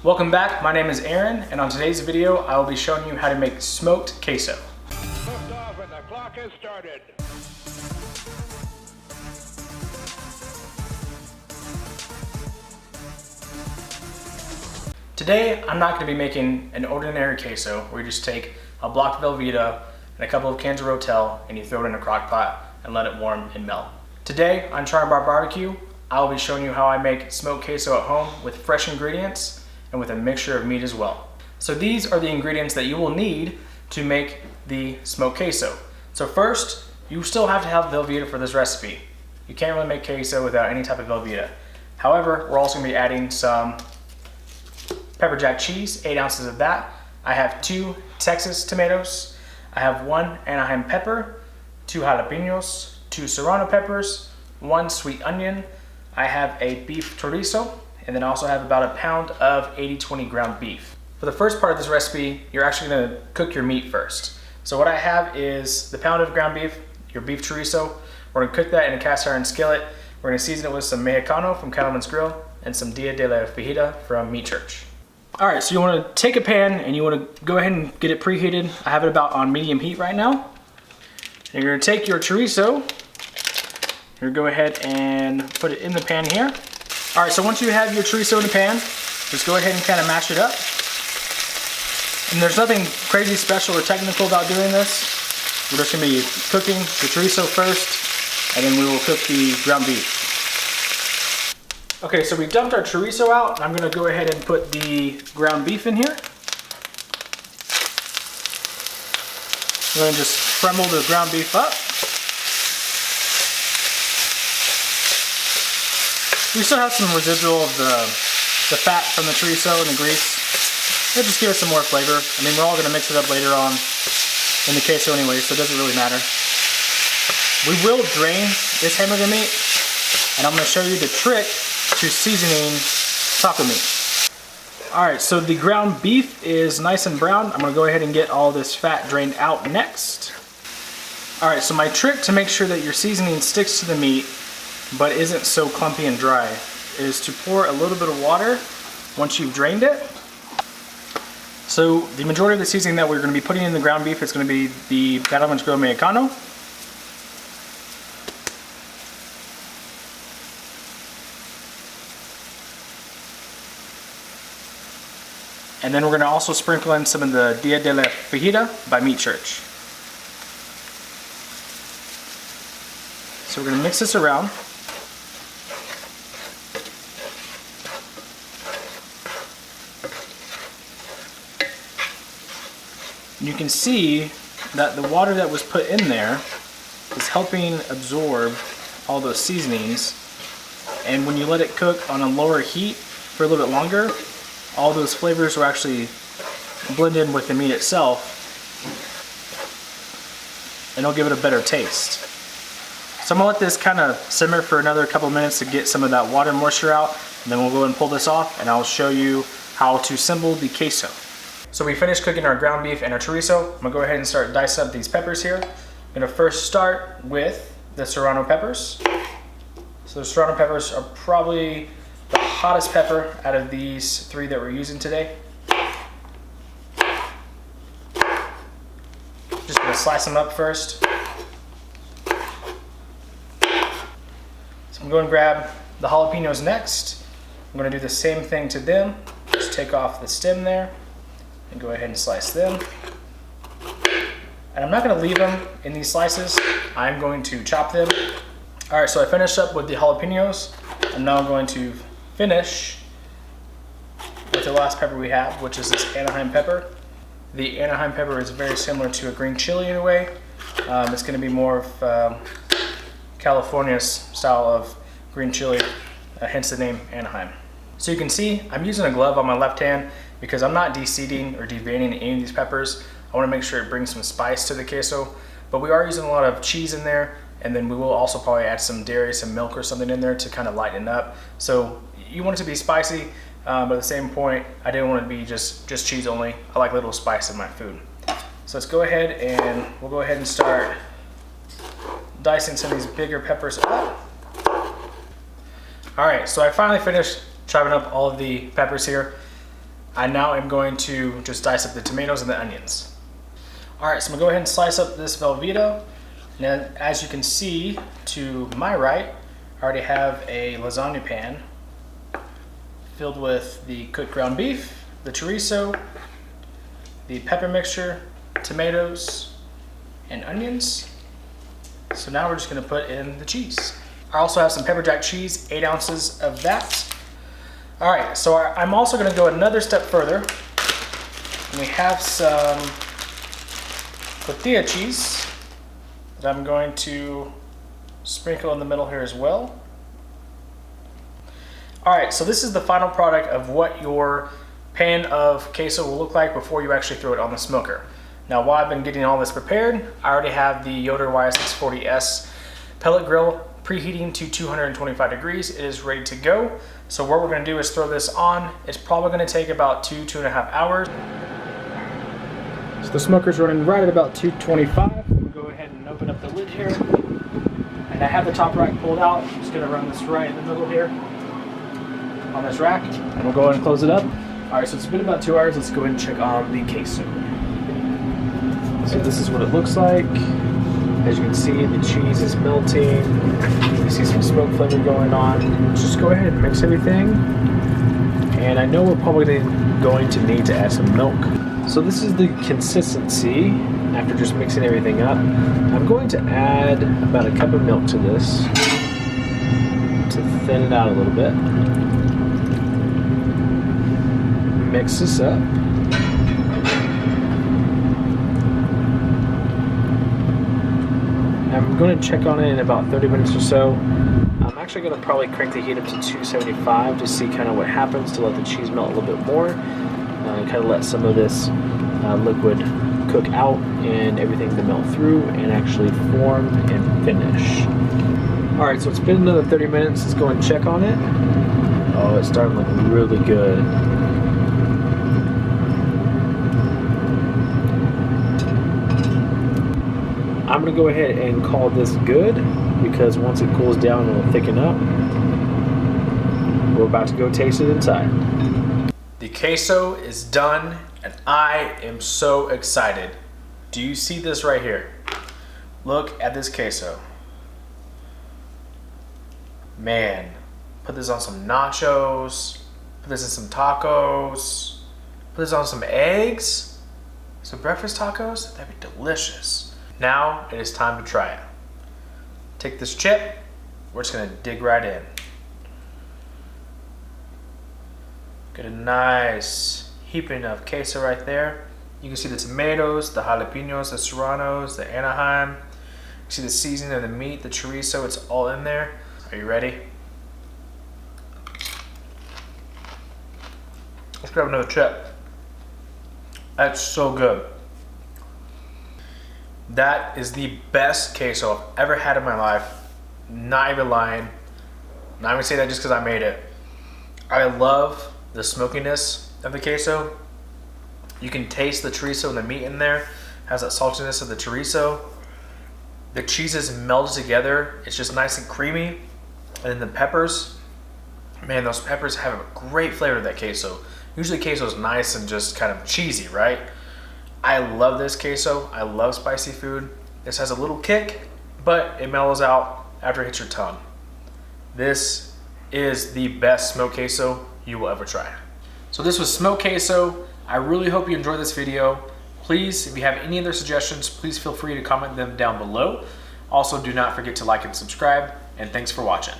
Welcome back, my name is Aaron, and on today's video, I will be showing you how to make smoked queso. Lift off and the clock has started. Today, I'm not going to be making an ordinary queso where you just take a block of Velveeta and a couple of cans of Rotel and you throw it in a crock pot and let it warm and melt. Today, on Char BBQ, I will be showing you how I make smoked queso at home with fresh ingredients and with a mixture of meat as well. So these are the ingredients that you will need to make the smoked queso. So first, you still have to have Velveeta for this recipe. You can't really make queso without any type of Velveeta. However, we're also gonna be adding some Pepperjack cheese, 8 ounces of that. I have 2 Texas tomatoes. I have 1 Anaheim pepper, 2 jalapenos, 2 Serrano peppers, 1 sweet onion. I have a beef chorizo, and then I also have about a pound of 80/20 ground beef. For the first part of this recipe, you're actually gonna cook your meat first. So what I have is the pound of ground beef, your beef chorizo. We're gonna cook that in a cast iron skillet. We're gonna season it with some Mexicano from Cattleman's Grill and some Dia de la Fajita from Meat Church. All right, so you wanna take a pan and you wanna go ahead and get it preheated. I have it about on medium heat right now. And you're gonna take your chorizo, you're gonna go ahead and put it in the pan here. All right, so once you have your chorizo in the pan, just go ahead and kind of mash it up. And there's nothing crazy special or technical about doing this. We're just gonna be cooking the chorizo first, and then we will cook the ground beef. Okay, so we've dumped our chorizo out, and I'm gonna go ahead and put the ground beef in here. I'm gonna just crumble the ground beef up. We still have some residual of the fat from the chorizo and the grease. It'll just give us some more flavor. I mean, we're all gonna mix it up later on in the queso anyway, so it doesn't really matter. We will drain this hamburger meat, and I'm gonna show you the trick to seasoning taco meat. All right, so the ground beef is nice and brown. I'm gonna go ahead and get all this fat drained out next. All right, so my trick to make sure that your seasoning sticks to the meat but isn't so clumpy and dry is to pour a little bit of water once you've drained it. So the majority of the seasoning that we're going to be putting in the ground beef is going to be the Cattleman's Grill Mexicano. And then we're going to also sprinkle in some of the Dia de la Fajita by Meat Church. So we're going to mix this around. You can see that the water that was put in there is helping absorb all those seasonings, and when you let it cook on a lower heat for a little bit longer, all those flavors will actually blend in with the meat itself, and it'll give it a better taste. So I'm gonna let this kind of simmer for another couple minutes to get some of that water moisture out, and then we'll go ahead and pull this off, and I'll show you how to assemble the queso. So we finished cooking our ground beef and our chorizo. I'm gonna go ahead and start dicing up these peppers here. I'm gonna first start with the Serrano peppers. So the Serrano peppers are probably the hottest pepper out of these 3 that we're using today. Just gonna slice them up first. So I'm going to grab the jalapenos next. I'm gonna do the same thing to them. Just take off the stem there and go ahead and slice them. And I'm not gonna leave them in these slices. I'm going to chop them. All right, so I finished up with the jalapenos. I'm now going to finish with the last pepper we have, which is this Anaheim pepper. The Anaheim pepper is very similar to a green chili in a way. It's gonna be more of California's style of green chili, hence the name Anaheim. So you can see I'm using a glove on my left hand because I'm not de-seeding or deveining any of these peppers. I want to make sure it brings some spice to the queso, but we are using a lot of cheese in there, and then we will also probably add some dairy, some milk or something in there to kind of lighten it up. So you want it to be spicy, but at the same point, I didn't want it to be just cheese only. I like a little spice in my food. So let's go ahead and we'll go ahead and start dicing some of these bigger peppers up. All right, so I finally finished chopping up all of the peppers here. I now am going to just dice up the tomatoes and the onions. All right, so I'm gonna go ahead and slice up this Velveeta. And then as you can see to my right, I already have a lasagna pan filled with the cooked ground beef, the chorizo, the pepper mixture, tomatoes, and onions. So now we're just gonna put in the cheese. I also have some Pepperjack cheese, 8 ounces of that. All right, so I'm also gonna go another step further. And we have some Cotija cheese that I'm going to sprinkle in the middle here as well. All right, so this is the final product of what your pan of queso will look like before you actually throw it on the smoker. Now, while I've been getting all this prepared, I already have the Yoder YS640S pellet grill preheating to 225 degrees. It is ready to go. So what we're gonna do is throw this on. It's probably gonna take about 2.5 hours. So the smoker's running right at about 225. We'll go ahead and open up the lid here. And I have the top rack pulled out. I'm just gonna run this right in the middle here on this rack. And we'll go ahead and close it up. All right, so it's been about 2 hours. Let's go ahead and check on the queso. So this is what it looks like. As you can see, the cheese is melting. You see some smoke flavor going on. Just go ahead and mix everything. And I know we're probably going to need to add some milk. So this is the consistency after just mixing everything up. I'm going to add about a cup of milk to this to thin it out a little bit. Mix this up. I'm going to check on it in about 30 minutes or so. I'm actually going to probably crank the heat up to 275 to see kind of what happens, to let the cheese melt a little bit more. Kind of let some of this liquid cook out and everything to melt through and actually form and finish. All right, so it's been another 30 minutes. Let's go and check on it. Oh, it's starting to look really good. I'm gonna go ahead and call this good because once it cools down, it'll thicken up. We're about to go taste it inside. The queso is done and I am so excited. Do you see this right here? Look at this queso. Man, put this on some nachos, put this in some tacos, put this on some eggs, some breakfast tacos, that'd be delicious. Now it is time to try it. Take this chip, we're just gonna dig right in. Get a nice heaping of queso right there. You can see the tomatoes, the jalapenos, the serranos, the Anaheim. You can see the seasoning of the meat, the chorizo, it's all in there. Are you ready? Let's grab another chip. That's so good. That is the best queso I've ever had in my life. Not even lying. Not even say that just because I made it. I love the smokiness of the queso. You can taste the chorizo and the meat in there. It has that saltiness of the chorizo. The cheeses melded together. It's just nice and creamy. And then the peppers, man, those peppers have a great flavor to that queso. Usually queso is nice and just kind of cheesy, right? I love this queso. I love spicy food. This has a little kick, but it mellows out after it hits your tongue. This is the best smoked queso you will ever try. So this was smoked queso. I really hope you enjoyed this video. Please, if you have any other suggestions, please feel free to comment them down below. Also, do not forget to like and subscribe, and thanks for watching.